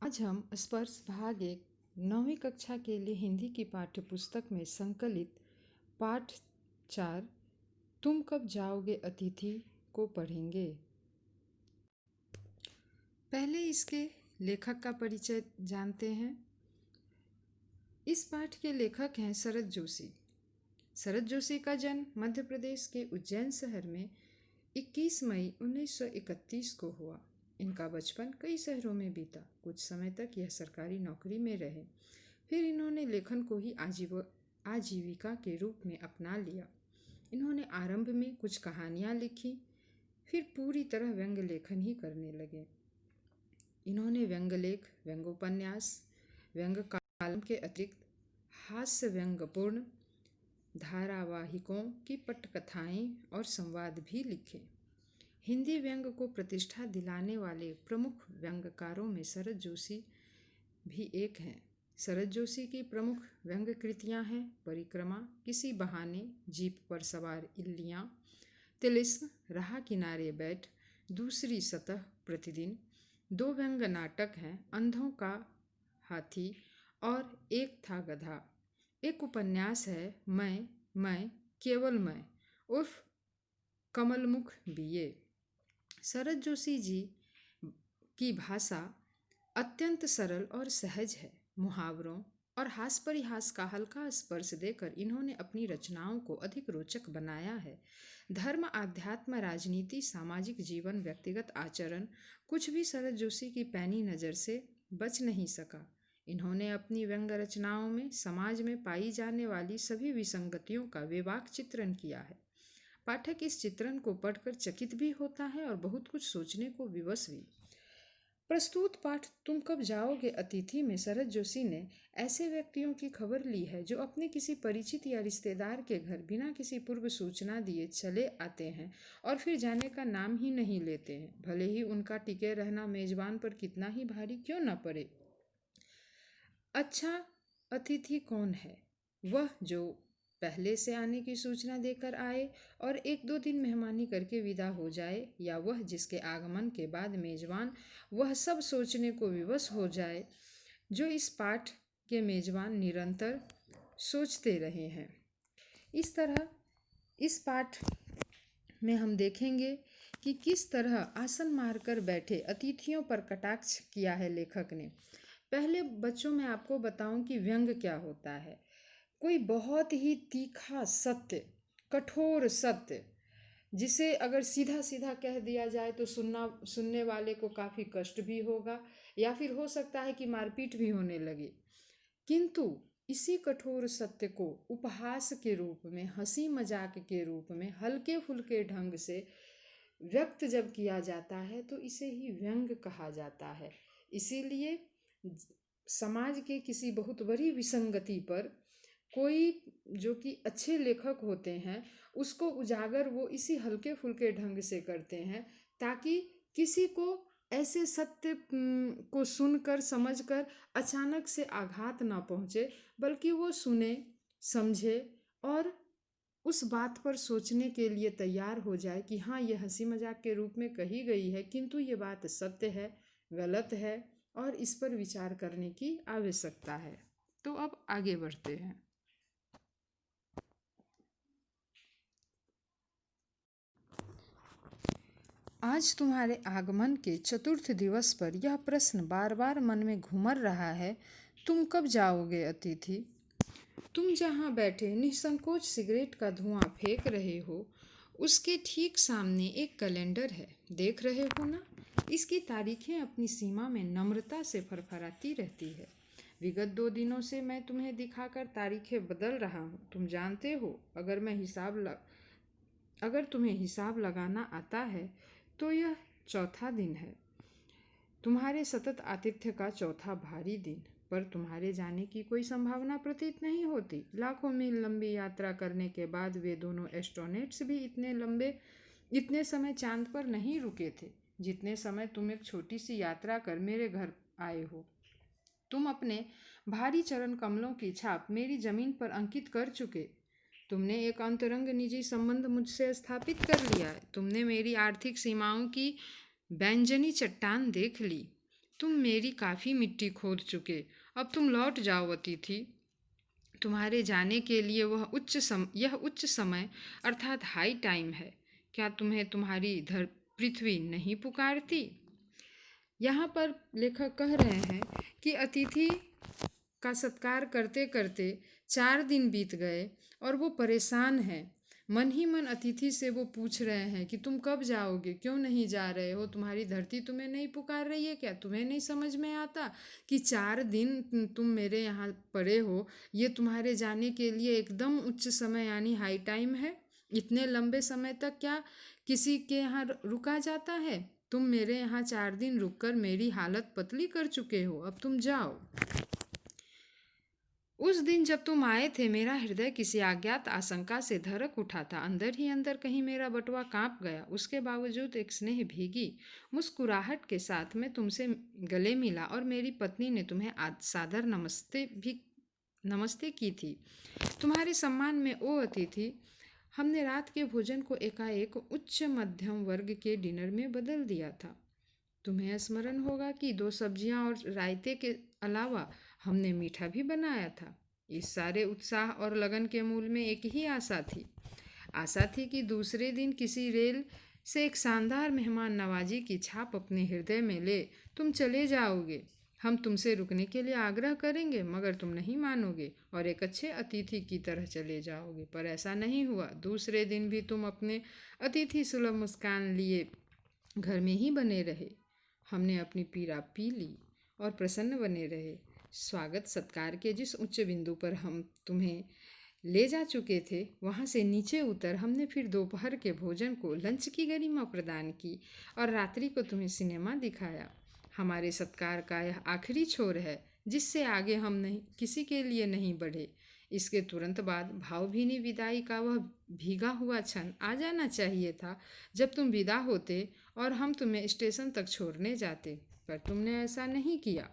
आज हम स्पर्श भाग 1 9वीं कक्षा के लिए हिंदी की पाठ्य पुस्तक में संकलित पाठ 4 तुम कब जाओगे अतिथि को पढ़ेंगे। पहले इसके लेखक का परिचय जानते हैं। इस पाठ के लेखक हैं शरद जोशी। शरद जोशी का जन्म मध्य प्रदेश के उज्जैन शहर में 21 मई 1931 को हुआ। इनका बचपन कई शहरों में बीता। कुछ समय तक यह सरकारी नौकरी में रहे। फिर इन्होंने लेखन को ही आजीविका के रूप में अपना लिया। इन्होंने आरंभ में कुछ कहानियाँ लिखी, फिर पूरी तरह व्यंग्य लेखन ही करने लगे। इन्होंने व्यंग्यलेख, व्यंग्योपन्यास, व्यंग्य कालम के अतिरिक्त हास्य व्यंग्यपूर्ण धारावाहिकों की पटकथाएं और संवाद भी लिखे। हिंदी व्यंग्य को प्रतिष्ठा दिलाने वाले प्रमुख व्यंग्यकारों में शरद जोशी भी एक हैं। शरद जोशी की प्रमुख व्यंग्य कृतियाँ हैं परिक्रमा, किसी बहाने, जीप पर सवार इल्लियाँ, तिलिस्म, राह किनारे बैठ, दूसरी सतह, प्रतिदिन। 2 व्यंग्य नाटक हैं अंधों का हाथी और एक था गधा। एक उपन्यास है मैं केवल मैं उर्फ कमलमुख बीए। शरद जोशी जी की भाषा अत्यंत सरल और सहज है। मुहावरों और हास परिहास का हल्का स्पर्श देकर इन्होंने अपनी रचनाओं को अधिक रोचक बनाया है। धर्म, आध्यात्म, राजनीति, सामाजिक जीवन, व्यक्तिगत आचरण, कुछ भी शरद जोशी की पैनी नज़र से बच नहीं सका। इन्होंने अपनी व्यंग्य रचनाओं में समाज में पाई जाने वाली सभी विसंगतियों का बेबाक चित्रण किया है। पाठक इस चित्रण को पढ़कर चकित भी होता है और बहुत कुछ सोचने को विवश भी। प्रस्तुत पाठ तुम कब जाओगे अतिथि में शरद जोशी ने ऐसे व्यक्तियों की खबर ली है जो अपने किसी परिचित या रिश्तेदार के घर बिना किसी पूर्व सूचना दिए चले आते हैं और फिर जाने का नाम ही नहीं लेते हैं, भले ही उनका टिके रहना मेजबान पर कितना ही भारी क्यों न पड़े। अच्छा अतिथि कौन है? वह जो पहले से आने की सूचना देकर आए और 1-2 दिन मेहमानी करके विदा हो जाए, या वह जिसके आगमन के बाद मेजबान वह सब सोचने को विवश हो जाए जो इस पाठ के मेजबान निरंतर सोचते रहे हैं। इस तरह इस पाठ में हम देखेंगे कि किस तरह आसन मारकर बैठे अतिथियों पर कटाक्ष किया है लेखक ने। पहले बच्चों मैं आपको बताऊं कि व्यंग्य क्या होता है। कोई बहुत ही तीखा सत्य, कठोर सत्य, जिसे अगर सीधा सीधा कह दिया जाए तो सुनने वाले को काफ़ी कष्ट भी होगा या फिर हो सकता है कि मारपीट भी होने लगे। किंतु इसी कठोर सत्य को उपहास के रूप में, हंसी मजाक के रूप में, हल्के फुल्के ढंग से व्यक्त जब किया जाता है तो इसे ही व्यंग्य कहा जाता है। इसीलिए समाज के किसी बहुत बड़ी विसंगति पर कोई जो कि अच्छे लेखक होते हैं उसको उजागर वो इसी हल्के फुल्के ढंग से करते हैं, ताकि किसी को ऐसे सत्य को सुनकर समझकर अचानक से आघात ना पहुँचे, बल्कि वो सुने, समझे और उस बात पर सोचने के लिए तैयार हो जाए कि हाँ, ये हंसी मजाक के रूप में कही गई है किंतु ये बात सत्य है, गलत है और इस पर विचार करने की आवश्यकता है। तो अब आगे बढ़ते हैं। आज तुम्हारे आगमन के चतुर्थ दिवस पर यह प्रश्न बार बार मन में घूमर रहा है, तुम कब जाओगे अतिथि? तुम जहाँ बैठे निसंकोच सिगरेट का धुआं फेंक रहे हो, उसके ठीक सामने एक कैलेंडर है, देख रहे हो ना? इसकी तारीखें अपनी सीमा में नम्रता से फरफराती रहती है। विगत 2 दिनों से मैं तुम्हें दिखाकर तारीखें बदल रहा हूँ। तुम जानते हो, अगर तुम्हें हिसाब लगाना आता है तो यह चौथा दिन है, तुम्हारे सतत आतिथ्य का चौथा भारी दिन। पर तुम्हारे जाने की कोई संभावना प्रतीत नहीं होती। लाखों मील लंबी यात्रा करने के बाद वे दोनों एस्ट्रोनॉट्स भी इतने समय चांद पर नहीं रुके थे जितने समय तुम एक छोटी सी यात्रा कर मेरे घर आए हो। तुम अपने भारी चरण कमलों की छाप मेरी जमीन पर अंकित कर चुके। तुमने एक अंतरंग निजी संबंध मुझसे स्थापित कर लिया है। तुमने मेरी आर्थिक सीमाओं की बैंजनी चट्टान देख ली। तुम मेरी काफ़ी मिट्टी खोद चुके, अब तुम लौट जाओ अतिथि। तुम्हारे जाने के लिए यह उच्च समय अर्थात हाई टाइम है। क्या तुम्हें तुम्हारी पृथ्वी नहीं पुकारती? यहाँ पर लेखक कह रहे हैं कि अतिथि का सत्कार करते करते 4 दिन बीत गए और वो परेशान हैं। मन ही मन अतिथि से वो पूछ रहे हैं कि तुम कब जाओगे, क्यों नहीं जा रहे हो, तुम्हारी धरती तुम्हें नहीं पुकार रही है क्या? तुम्हें नहीं समझ में आता कि 4 दिन तुम मेरे यहाँ पड़े हो, ये तुम्हारे जाने के लिए एकदम उच्च समय यानी हाई टाइम है। इतने लंबे समय तक क्या किसी के यहाँ रुका जाता है? तुम मेरे यहाँ 4 दिन रुककर मेरी हालत पतली कर चुके हो, अब तुम जाओ। उस दिन जब तुम आए थे, मेरा हृदय किसी अज्ञात आशंका से धड़क उठा था। अंदर ही अंदर कहीं मेरा बटुआ कांप गया। उसके बावजूद एक स्नेह भीगी मुस्कुराहट के साथ मैं तुमसे गले मिला और मेरी पत्नी ने तुम्हें सादर नमस्ते की थी। तुम्हारे सम्मान में ओ अतिथि, हमने रात के भोजन को एकाएक उच्च मध्यम वर्ग के डिनर में बदल दिया था। तुम्हें स्मरण होगा कि 2 सब्जियां और रायते के अलावा हमने मीठा भी बनाया था। इस सारे उत्साह और लगन के मूल में एक ही आशा थी कि दूसरे दिन किसी रेल से एक शानदार मेहमान नवाजी की छाप अपने हृदय में ले तुम चले जाओगे। हम तुमसे रुकने के लिए आग्रह करेंगे मगर तुम नहीं मानोगे और एक अच्छे अतिथि की तरह चले जाओगे। पर ऐसा नहीं हुआ। दूसरे दिन भी तुम अपने अतिथि सुलभ मुस्कान लिए घर में ही बने रहे। हमने अपनी पीड़ा पी ली और प्रसन्न बने रहे। स्वागत सत्कार के जिस उच्च बिंदु पर हम तुम्हें ले जा चुके थे, वहाँ से नीचे उतर हमने फिर दोपहर के भोजन को लंच की गरिमा प्रदान की और रात्रि को तुम्हें सिनेमा दिखाया। हमारे सत्कार का यह आखिरी छोर है, जिससे आगे हम नहीं किसी के लिए नहीं बढ़े। इसके तुरंत बाद भावभीनी विदाई का वह भीगा हुआ क्षण आ जाना चाहिए था, जब तुम विदा होते और हम तुम्हें स्टेशन तक छोड़ने जाते, पर तुमने ऐसा नहीं किया।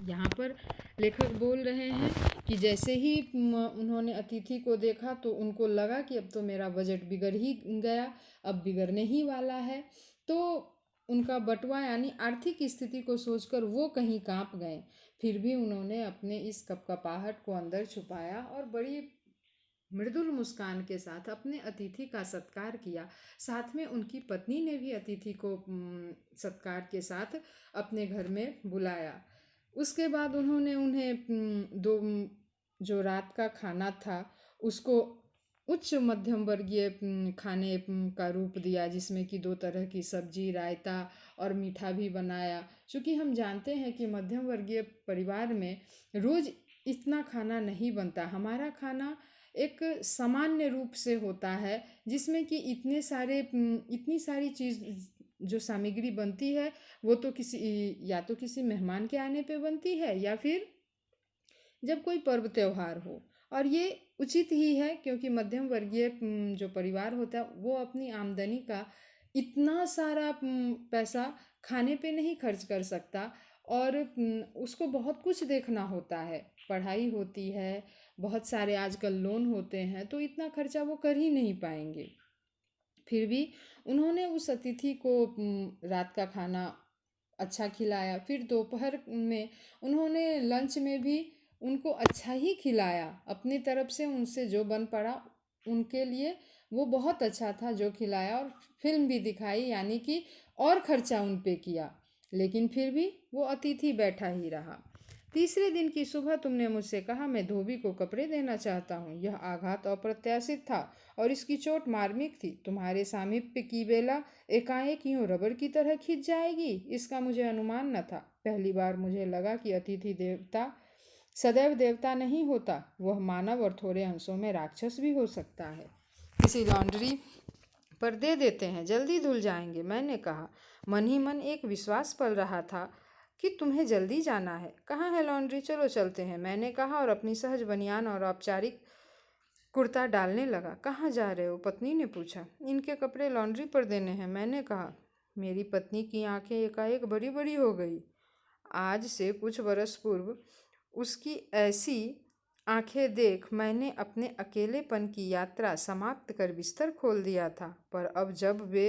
यहाँ पर लेखक बोल रहे हैं कि जैसे ही उन्होंने अतिथि को देखा तो उनको लगा कि अब तो मेरा बजट बिगड़ ही गया, अब बिगड़ने ही वाला है। तो उनका बटुआ यानी आर्थिक स्थिति को सोचकर वो कहीं कांप गए। फिर भी उन्होंने अपने इस कपकपाहट को अंदर छुपाया और बड़ी मृदुल मुस्कान के साथ अपने अतिथि का सत्कार किया। साथ में उनकी पत्नी ने भी अतिथि को सत्कार के साथ अपने घर में बुलाया। उसके बाद उन्होंने उन्हें दो जो रात का खाना था उसको उच्च मध्यम वर्गीय खाने का रूप दिया, जिसमें कि 2 तरह की सब्जी, रायता और मीठा भी बनाया। क्योंकि हम जानते हैं कि मध्यम वर्गीय परिवार में रोज़ इतना खाना नहीं बनता। हमारा खाना एक सामान्य रूप से होता है, जिसमें कि इतनी सारी चीज़ जो सामग्री बनती है वो तो किसी मेहमान के आने पे बनती है या फिर जब कोई पर्व त्यौहार हो। और ये उचित ही है, क्योंकि मध्यम वर्गीय जो परिवार होता है वो अपनी आमदनी का इतना सारा पैसा खाने पे नहीं खर्च कर सकता और उसको बहुत कुछ देखना होता है। पढ़ाई होती है, बहुत सारे आजकल लोन होते हैं, तो इतना खर्चा वो कर ही नहीं पाएंगे। फिर भी उन्होंने उस अतिथि को रात का खाना अच्छा खिलाया। फिर दोपहर में उन्होंने लंच में भी उनको अच्छा ही खिलाया। अपनी तरफ से उनसे जो बन पड़ा उनके लिए वो बहुत अच्छा था जो खिलाया, और फिल्म भी दिखाई, यानी कि और खर्चा उन पे किया। लेकिन फिर भी वो अतिथि बैठा ही रहा। तीसरे दिन की सुबह तुमने मुझसे कहा, मैं धोबी को कपड़े देना चाहता हूँ। यह आघात अप्रत्याशित था और इसकी चोट मार्मिक थी। तुम्हारे सामीप्य की बेला एकाएक यूं रबड़ की तरह खिंच जाएगी, इसका मुझे अनुमान न था। पहली बार मुझे लगा कि अतिथि देवता सदैव देवता नहीं होता, वह मानव और थोड़े अंशों में राक्षस भी हो सकता है। किसी लॉन्ड्री पर दे देते हैं, जल्दी धुल जाएंगे, मैंने कहा। मन ही मन एक विश्वास पल रहा था कि तुम्हें जल्दी जाना है। कहाँ है लॉन्ड्री, चलो चलते हैं, मैंने कहा और अपनी सहज बनियान और औपचारिक कुर्ता डालने लगा। कहाँ जा रहे हो, पत्नी ने पूछा। इनके कपड़े लॉन्ड्री पर देने हैं, मैंने कहा। मेरी पत्नी की आंखें एकाएक बड़ी बड़ी हो गई। आज से कुछ बरस पूर्व उसकी ऐसी आंखें देख मैंने अपने अकेलेपन की यात्रा समाप्त कर बिस्तर खोल दिया था, पर अब जब वे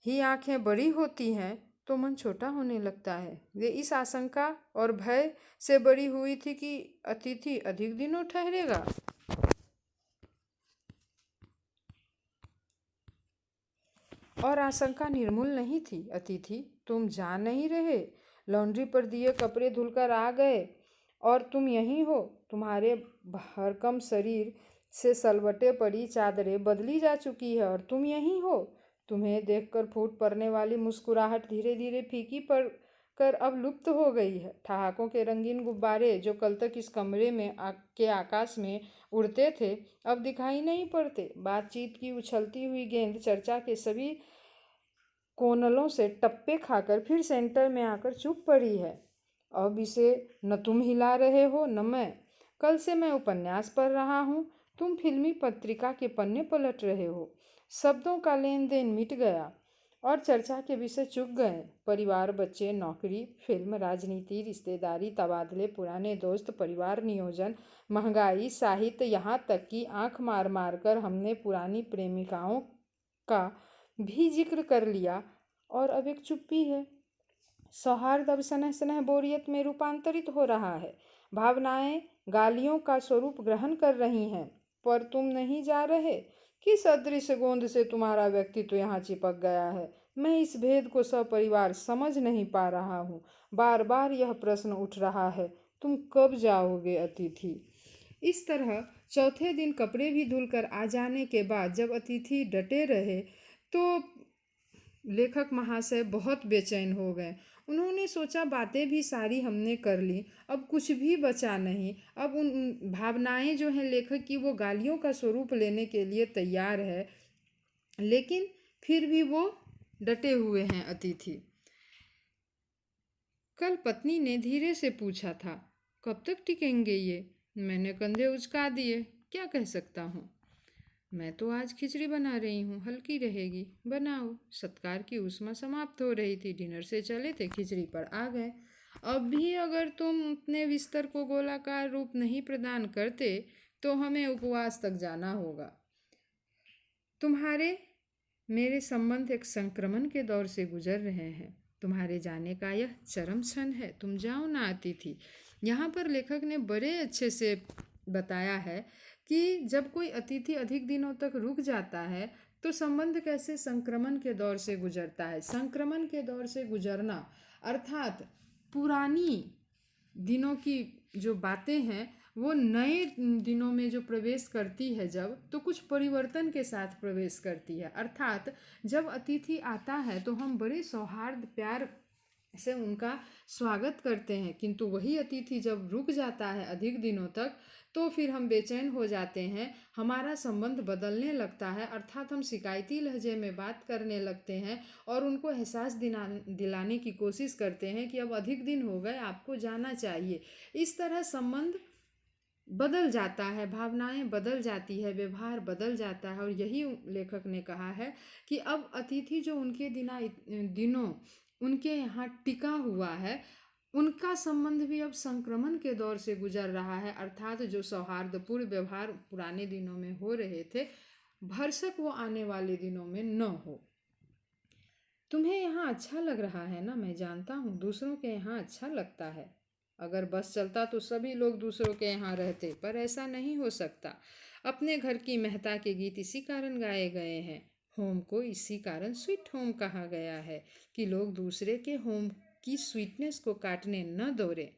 ही आंखें बड़ी होती हैं तो मन छोटा होने लगता है। वे इस आशंका और भय से बड़ी हुई थी कि अतिथि अधिक दिनों ठहरेगा। और आशंका निर्मूल नहीं थी। अतिथि, तुम जा नहीं रहे। लॉन्ड्री पर दिए कपड़े धुलकर आ गए और तुम यहीं हो। तुम्हारे भरकम शरीर से सलवटे पड़ी चादरें बदली जा चुकी है और तुम यहीं हो। तुम्हें देखकर फूट पड़ने वाली मुस्कुराहट धीरे धीरे फीकी पड़ कर अब लुप्त हो गई है। ठहाकों के रंगीन गुब्बारे जो कल तक इस कमरे में के आकाश में उड़ते थे, अब दिखाई नहीं पड़ते। बातचीत की उछलती हुई गेंद चर्चा के सभी कोनलों से टप्पे खाकर फिर सेंटर में आकर चुप पड़ी है। अब इसे न तुम हिला रहे हो न मैं। कल से मैं उपन्यास पढ़ रहा हूँ, तुम फिल्मी पत्रिका के पन्ने पलट रहे हो। शब्दों का लेन देन मिट गया और चर्चा के विषय चुक गए। परिवार, बच्चे, नौकरी, फिल्म, राजनीति, रिश्तेदारी, तबादले, पुराने दोस्त, परिवार नियोजन, महंगाई, साहित्य, यहाँ तक कि आंख मार मार कर हमने पुरानी प्रेमिकाओं का भी जिक्र कर लिया और अब एक चुप्पी है। सौहार्द अब स्नेह स्नेह बोरियत में रूपांतरित हो रहा है। भावनाएं गालियों का स्वरूप ग्रहण कर रही हैं। पर तुम नहीं जा रहे। किस अदृश्य गोंद से तुम्हारा व्यक्तित्व यहाँ चिपक गया है? मैं इस भेद को सपरिवार समझ नहीं पा रहा हूँ। बार बार यह प्रश्न उठ रहा है, तुम कब जाओगे अतिथि? इस तरह चौथे दिन कपड़े भी धुलकर आ जाने के बाद जब अतिथि डटे रहे तो लेखक महाशय बहुत बेचैन हो गए। उन्होंने सोचा, बातें भी सारी हमने कर ली, अब कुछ भी बचा नहीं। अब उन भावनाएं जो हैं लेखक की, वो गालियों का स्वरूप लेने के लिए तैयार है, लेकिन फिर भी वो डटे हुए हैं अतिथि। कल पत्नी ने धीरे से पूछा था, कब तक टिकेंगे ये? मैंने कंधे उचका दिए। क्या कह सकता हूँ? मैं तो आज खिचड़ी बना रही हूँ, हल्की रहेगी, बनाओ। सत्कार की उष्मा समाप्त हो रही थी। डिनर से चले थे, खिचड़ी पर आ गए। अब भी अगर तुम अपने बिस्तर को गोलाकार रूप नहीं प्रदान करते तो हमें उपवास तक जाना होगा। तुम्हारे मेरे संबंध एक संक्रमण के दौर से गुजर रहे हैं। तुम्हारे जाने का यह चरम क्षण है। तुम जाओ ना अतिथि। यहाँ पर लेखक ने बड़े अच्छे से बताया है कि जब कोई अतिथि अधिक दिनों तक रुक जाता है तो संबंध कैसे संक्रमण के दौर से गुजरता है। संक्रमण के दौर से गुजरना अर्थात पुरानी दिनों की जो बातें हैं वो नए दिनों में जो प्रवेश करती है जब, तो कुछ परिवर्तन के साथ प्रवेश करती है। अर्थात जब अतिथि आता है तो हम बड़े सौहार्द प्यार से उनका स्वागत करते हैं, किंतु वही अतिथि जब रुक जाता है अधिक दिनों तक तो फिर हम बेचैन हो जाते हैं। हमारा संबंध बदलने लगता है, अर्थात हम शिकायती लहजे में बात करने लगते हैं और उनको एहसास दिलाने की कोशिश करते हैं कि अब अधिक दिन हो गए, आपको जाना चाहिए। इस तरह संबंध बदल जाता है, भावनाएं बदल जाती है, व्यवहार बदल जाता है। और यही लेखक ने कहा है कि अब अतिथि जो उनके दिनों उनके यहाँ टिका हुआ है, उनका संबंध भी अब संक्रमण के दौर से गुजर रहा है। अर्थात जो सौहार्दपूर्ण व्यवहार पुराने दिनों में हो रहे थे, भरसक वो आने वाले दिनों में न हो। तुम्हें यहाँ अच्छा लग रहा है ना? मैं जानता हूँ दूसरों के यहाँ अच्छा लगता है। अगर बस चलता तो सभी लोग दूसरों के यहाँ रहते, पर ऐसा नहीं हो सकता। अपने घर की महता के गीत इसी कारण गाए गए हैं। होम को इसी कारण स्वीट होम कहा गया है कि लोग दूसरे के होम की स्वीटनेस को काटने न दौड़े।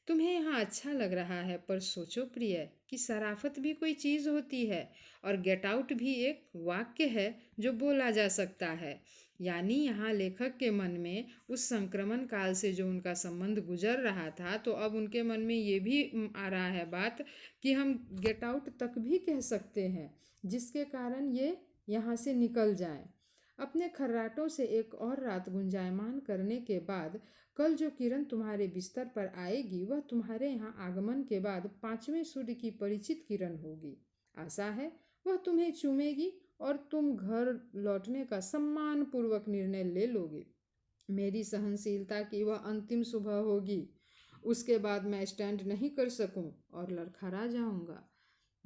तुम्हें यहाँ अच्छा लग रहा है, पर सोचो प्रिय कि शराफत भी कोई चीज़ होती है और गेट आउट भी एक वाक्य है जो बोला जा सकता है। यानी यहाँ लेखक के मन में उस संक्रमण काल से जो उनका संबंध गुजर रहा था, तो अब उनके मन में ये भी आ रहा है बात कि हम गेट आउट तक भी कह सकते हैं, जिसके कारण ये यहाँ से निकल जाएं। अपने खर्राटों से एक और रात गुंजायमान करने के बाद कल जो किरण तुम्हारे बिस्तर पर आएगी वह तुम्हारे यहाँ आगमन के बाद 5वें सूर्य की परिचित किरण होगी। आशा है वह तुम्हें चूमेगी और तुम घर लौटने का सम्मानपूर्वक निर्णय ले लोगे। मेरी सहनशीलता की वह अंतिम सुबह होगी। उसके बाद मैं स्टैंड नहीं कर सकूं और लड़खड़ा जाऊंगा।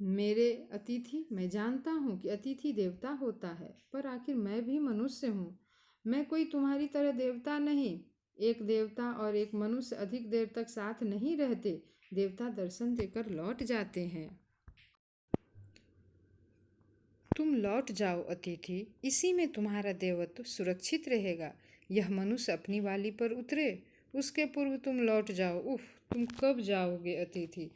मेरे अतिथि, मैं जानता हूँ कि अतिथि देवता होता है, पर आखिर मैं भी मनुष्य हूँ। मैं कोई तुम्हारी तरह देवता नहीं। एक देवता और एक मनुष्य अधिक देर तक साथ नहीं रहते। देवता दर्शन देकर लौट जाते हैं। तुम लौट जाओ अतिथि, इसी में तुम्हारा देवत्व सुरक्षित रहेगा। यह मनुष्य अपनी वाली पर उतरे उसके पूर्व तुम लौट जाओ। उफ, तुम कब जाओगे अतिथि।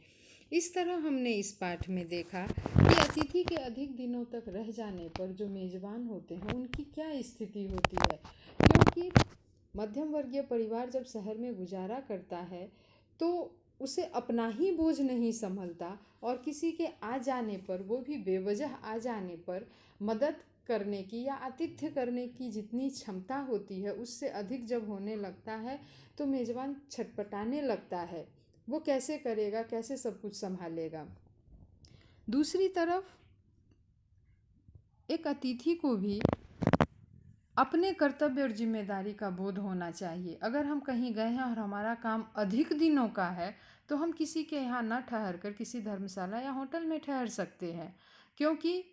इस तरह हमने इस पाठ में देखा कि अतिथि के अधिक दिनों तक रह जाने पर जो मेजबान होते हैं उनकी क्या स्थिति होती है। क्योंकि मध्यम वर्गीय परिवार जब शहर में गुजारा करता है तो उसे अपना ही बोझ नहीं संभलता, और किसी के आ जाने पर, वो भी बेवजह आ जाने पर, मदद करने की या आतिथ्य करने की जितनी क्षमता होती है उससे अधिक जब होने लगता है तो मेजबान छटपटाने लगता है। वो कैसे करेगा, कैसे सब कुछ संभालेगा। दूसरी तरफ एक अतिथि को भी अपने कर्तव्य और जिम्मेदारी का बोध होना चाहिए। अगर हम कहीं गए हैं और हमारा काम अधिक दिनों का है तो हम किसी के यहाँ न ठहर कर किसी धर्मशाला या होटल में ठहर सकते हैं, क्योंकि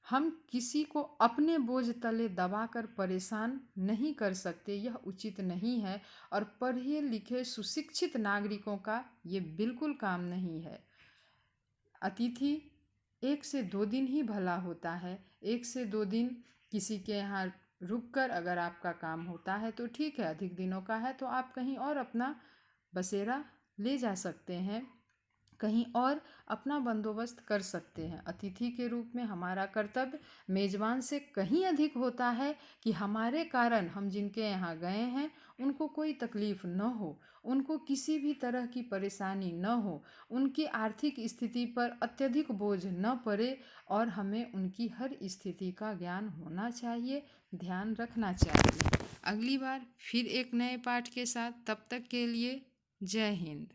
हम किसी को अपने बोझ तले दबाकर परेशान नहीं कर सकते। यह उचित नहीं है और पढ़े लिखे सुशिक्षित नागरिकों का ये बिल्कुल काम नहीं है। अतिथि 1 से 2 दिन ही भला होता है। 1 से 2 दिन किसी के यहाँ रुककर अगर आपका काम होता है तो ठीक है, अधिक दिनों का है तो आप कहीं और अपना बसेरा ले जा सकते हैं, कहीं और अपना बंदोबस्त कर सकते हैं। अतिथि के रूप में हमारा कर्तव्य मेजबान से कहीं अधिक होता है कि हमारे कारण हम जिनके यहाँ गए हैं उनको कोई तकलीफ न हो, उनको किसी भी तरह की परेशानी न हो, उनकी आर्थिक स्थिति पर अत्यधिक बोझ न पड़े, और हमें उनकी हर स्थिति का ज्ञान होना चाहिए, ध्यान रखना चाहिए। अगली बार फिर एक नए पाठ के साथ, तब तक के लिए जय हिंद।